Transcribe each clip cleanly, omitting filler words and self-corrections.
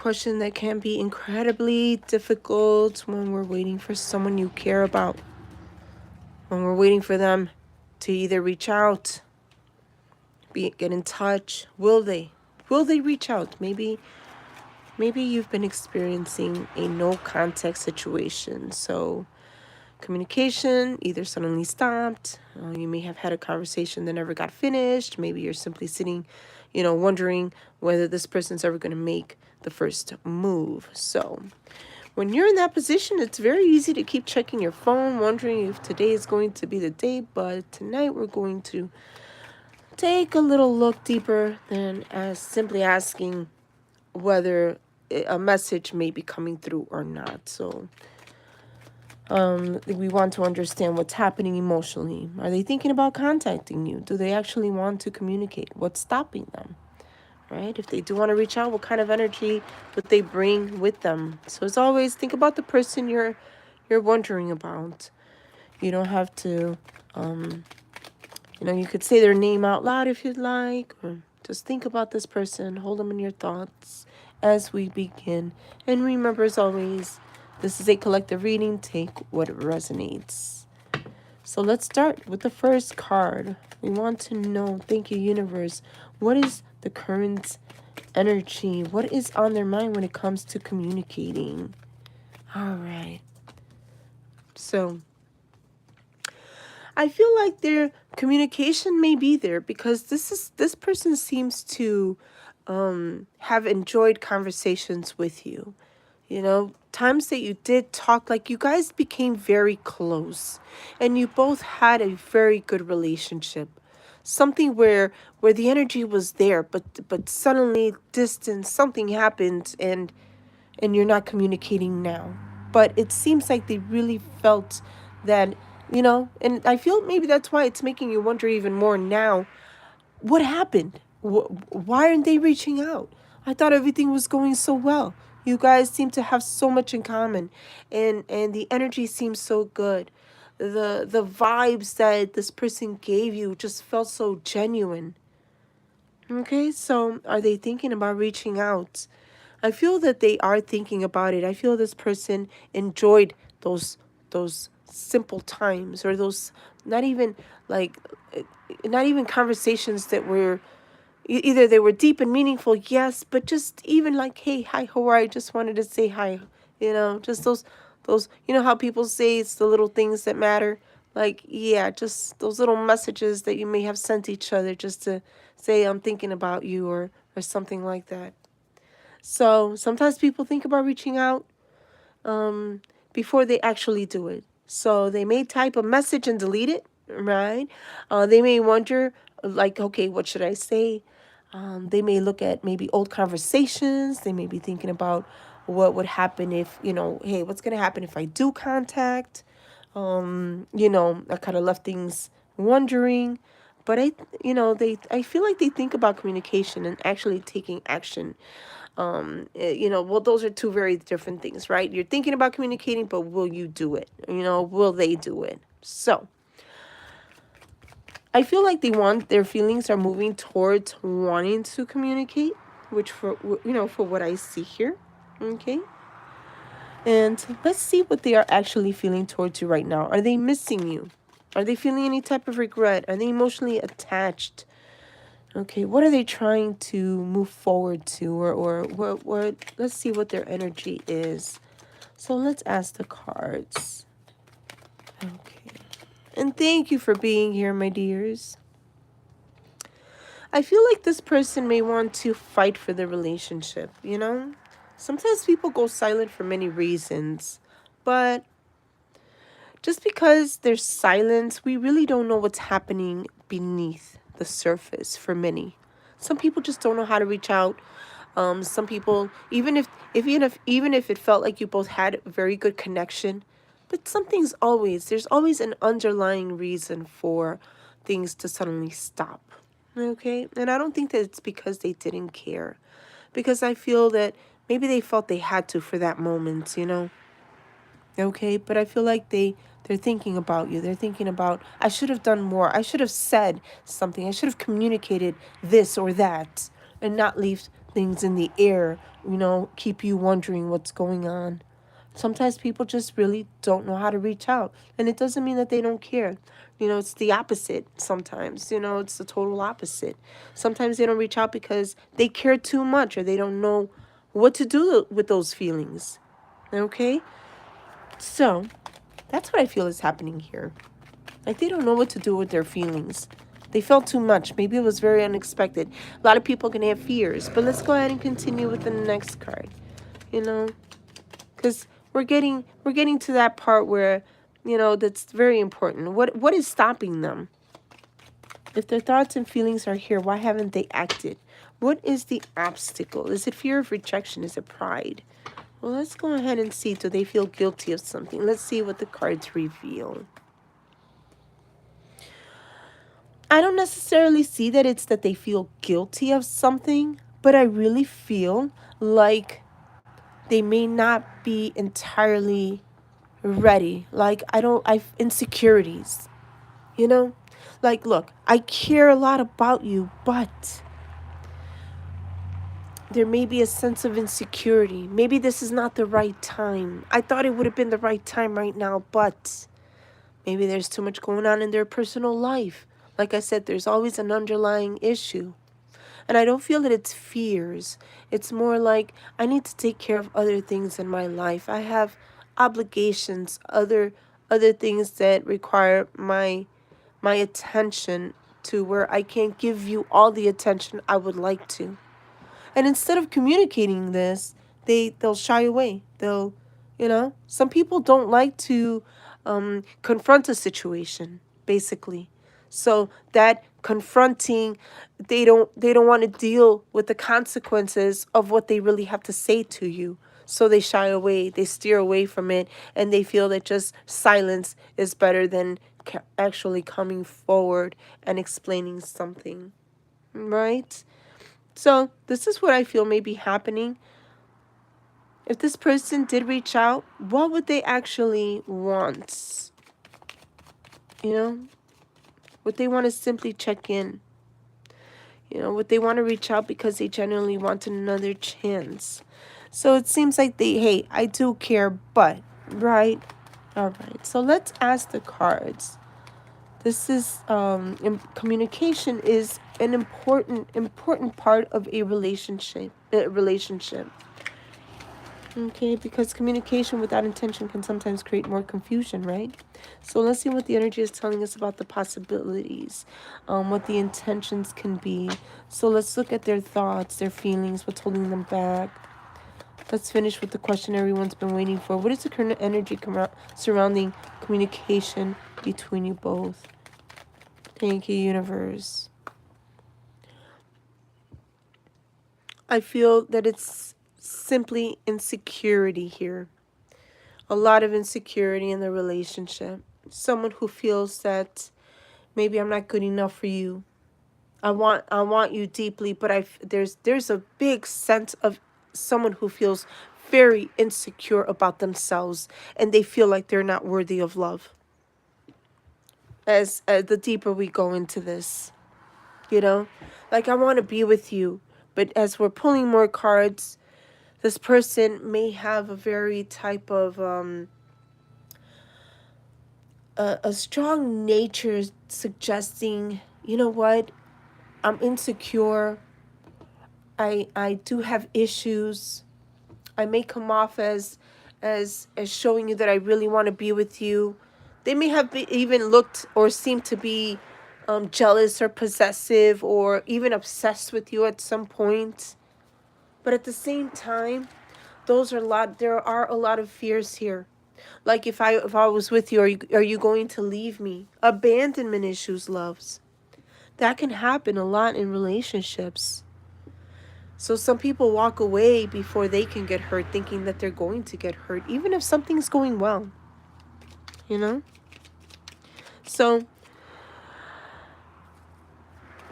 Question that can be incredibly difficult when we're waiting for someone you care about. When we're waiting for them to either reach out, get in touch. Will they? Will they reach out? Maybe you've been experiencing a no contact situation. So communication either suddenly stopped. You may have had a conversation that never got finished. Maybe you're simply sitting, wondering whether this person's ever going to make the first move. So when you're in that position, it's very easy to keep checking your phone, wondering if today is going to be the day. But tonight we're going to take a little look deeper than as simply asking whether a message may be coming through or not. So we want to understand what's happening emotionally. Are they thinking about contacting you? Do they actually want to communicate? What's stopping them? Right? If they do want to reach out, what kind of energy would they bring with them? So as always, think about the person you're wondering about. You don't have to, you could say their name out loud if you'd like, or just think about this person, hold them in your thoughts as we begin. And remember, as always, this is a collective reading. Take what resonates. So let's start with the first card. We want to know, thank you, universe, what is the current energy? What is on their mind when it comes to communicating? All right. So I feel like their communication may be there because this person seems to have enjoyed conversations with you. Times that you did talk, like you guys became very close and you both had a very good relationship. Something where the energy was there, but suddenly distance, something happened and you're not communicating now. But it seems like they really felt that, and I feel maybe that's why it's making you wonder even more now. What happened? Why aren't they reaching out? I thought everything was going so well. You guys seem to have so much in common, and the energy seems so good. The vibes that this person gave you just felt so genuine. Okay, so are they thinking about reaching out? I feel that they are thinking about it. I feel this person enjoyed those simple times, or those not even like not even conversations that were either they were deep and meaningful, yes, but just even like, hey, hi, how are you? I just wanted to say hi. Just those how people say it's the little things that matter. Like, yeah, just those little messages that you may have sent each other just to say I'm thinking about you, or something like that. So sometimes people think about reaching out before they actually do it. So they may type a message and delete it, right? They may wonder, like, okay, what should I say? They may look at maybe old conversations. They may be thinking about what would happen if, hey, what's going to happen if I do contact? I kind of left things wondering. But I feel like they think about communication and actually taking action. Well, those are two very different things, right? You're thinking about communicating, but will you do it? Will they do it? So I feel like their feelings are moving towards wanting to communicate, which for what I see here. Okay. And let's see what they are actually feeling towards you right now. Are they missing you? Are they feeling any type of regret? Are they emotionally attached? Okay, what are they trying to move forward to, or what? Let's see what their energy is. So let's ask the cards. Okay. And thank you for being here, my dears. I feel like this person may want to fight for the relationship, Sometimes people go silent for many reasons, but just because there's silence, we really don't know what's happening beneath the surface for many. Some people just don't know how to reach out. Some people, even if it felt like you both had a very good connection, but there's always an underlying reason for things to suddenly stop. Okay? And I don't think that it's because they didn't care. Because I feel that maybe they felt they had to for that moment, Okay? But I feel like they're thinking about you. They're thinking about, I should have done more. I should have said something. I should have communicated this or that, and not things in the air, keep you wondering what's going on. Sometimes people just really don't know how to reach out. And it doesn't mean that they don't care. It's the opposite sometimes. It's the total opposite. Sometimes they don't reach out because they care too much or they don't know what to do with those feelings. Okay? So, that's what I feel is happening here. Like they don't know what to do with their feelings. They felt too much. Maybe it was very unexpected. A lot of people can have fears. But let's go ahead and continue with the next card. Because we're getting to that part where, that's very important. What is stopping them? If their thoughts and feelings are here, why haven't they acted? What is the obstacle? Is it fear of rejection? Is it pride? Well, let's go ahead and see. Do they feel guilty of something? Let's see what the cards reveal. I don't necessarily see that it's that they feel guilty of something, but I really feel like they may not be entirely ready. Like I've insecurities, Like, look, I care a lot about you, but there may be a sense of insecurity. Maybe this is not the right time. I thought it would have been the right time right now, but maybe there's too much going on in their personal life. Like I said, there's always an underlying issue. And I don't feel that it's fears. It's more like I need to take care of other things in my life. I have obligations, other things that require my attention to where I can't give you all the attention I would like to. And instead of communicating this, they'll shy away. They'll, some people don't like to confront a situation, basically. So that confronting, they don't want to deal with the consequences of what they really have to say to you. So they shy away, they steer away from it, and they feel that just silence is better than actually coming forward and explaining something, right? So this is what I feel may be happening. If this person did reach out, what would they actually want? Would they want to simply check in? Would they want to reach out because they genuinely want another chance? So it seems like hey, I do care, but, right? All right, so let's ask the cards. This is, communication is an important part of a relationship. Okay, because communication without intention can sometimes create more confusion, right? So let's see what the energy is telling us about the possibilities, what the intentions can be. So let's look at their thoughts, their feelings, what's holding them back. Let's finish with the question everyone's been waiting for. What is the current energy surrounding communication between you both? Thank you, universe. I feel that it's simply insecurity here. A lot of insecurity in the relationship. Someone who feels that maybe I'm not good enough for you. I want you deeply, but there's a big sense of someone who feels very insecure about themselves, and they feel like they're not worthy of love. As the deeper we go into this, like I want to be with you, but as we're pulling more cards, this person may have a very type of a strong nature suggesting, you know what, I'm insecure. I do have issues. I may come off as showing you that I really want to be with you. They may have even looked or seemed to be jealous or possessive or even obsessed with you at some point. But at the same time, there are a lot of fears here. Like if I was with you, are you going to leave me? Abandonment issues, loves. That can happen a lot in relationships. So some people walk away before they can get hurt, thinking that they're going to get hurt, even if something's going well. So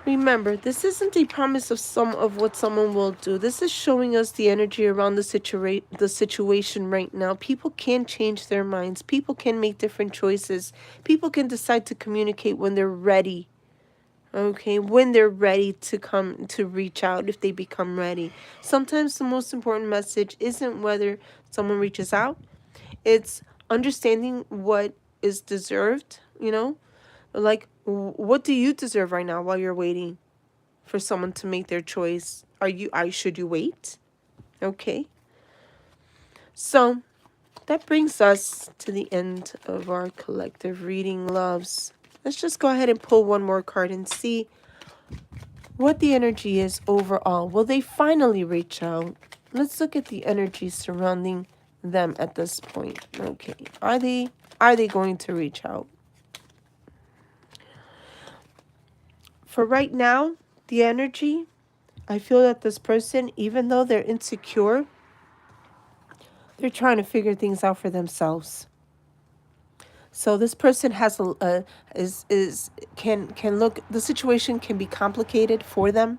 remember, this isn't a promise of what someone will do. This is showing us the energy around the situation right now. People can change their minds. People can make different choices. People can decide to communicate when they're ready. Okay, when they're ready to come to reach out, if they become ready. Sometimes the most important message isn't whether someone reaches out, it's understanding what is deserved, you know? Like, what do you deserve right now while you're waiting for someone to make their choice? Should you wait? Okay. So that brings us to the end of our collective reading, loves. Let's just go ahead and pull one more card and see what the energy is overall. Will they finally reach out? Let's look at the energy surrounding them at this point. Okay. Are they going to reach out? For right now, the energy, I feel that this person, even though they're insecure, they're trying to figure things out for themselves. So this person has can look, the situation can be complicated for them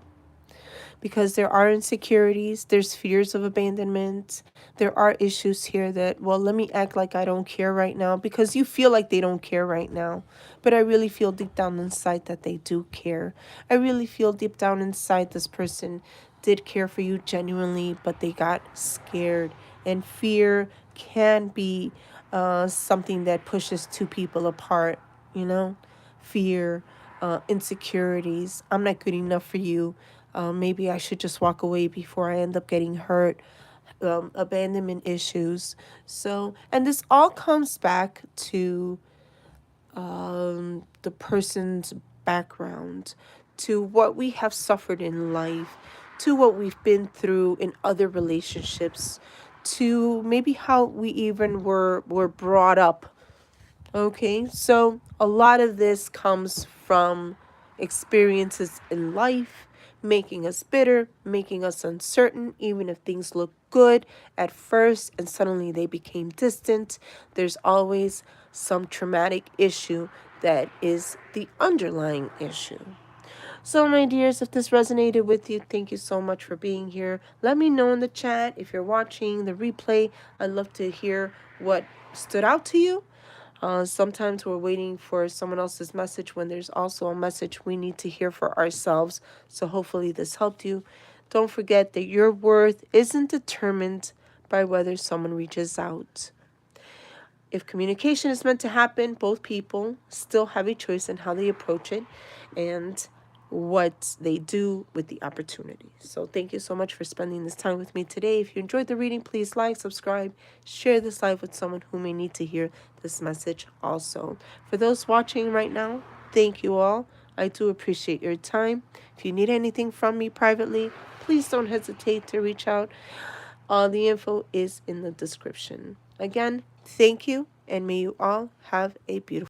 because there are insecurities, there's fears of abandonment. There are issues here that, well, let me act like I don't care right now, because you feel like they don't care right now. But I really feel deep down inside that they do care. I really feel deep down inside this person did care for you genuinely, but they got scared. And fear can be something that pushes two people apart, you know? Fear, insecurities. I'm not good enough for you. Maybe I should just walk away before I end up getting hurt. Abandonment issues. So, and this all comes back to the person's background, to what we have suffered in life, to what we've been through in other relationships, to maybe how we even were brought up. Okay, so a lot of this comes from experiences in life, making us bitter, making us uncertain, even if things look good at first and suddenly they became distant. There's always some traumatic issue that is the underlying issue. So, my dears, if this resonated with you, thank you so much for being here. Let me know in the chat if you're watching the replay. I'd love to hear what stood out to you. Sometimes we're waiting for someone else's message when there's also a message we need to hear for ourselves. So hopefully this helped you. Don't forget that your worth isn't determined by whether someone reaches out. If communication is meant to happen, both people still have a choice in how they approach it and what they do with the opportunity. So thank you so much for spending this time with me today. If you enjoyed the reading, please like, subscribe, share this live with someone who may need to hear this message also. For those watching right now, thank you all. I do appreciate your time. If you need anything from me privately, please don't hesitate to reach out. All the info is in the description. Again, thank you, and may you all have a beautiful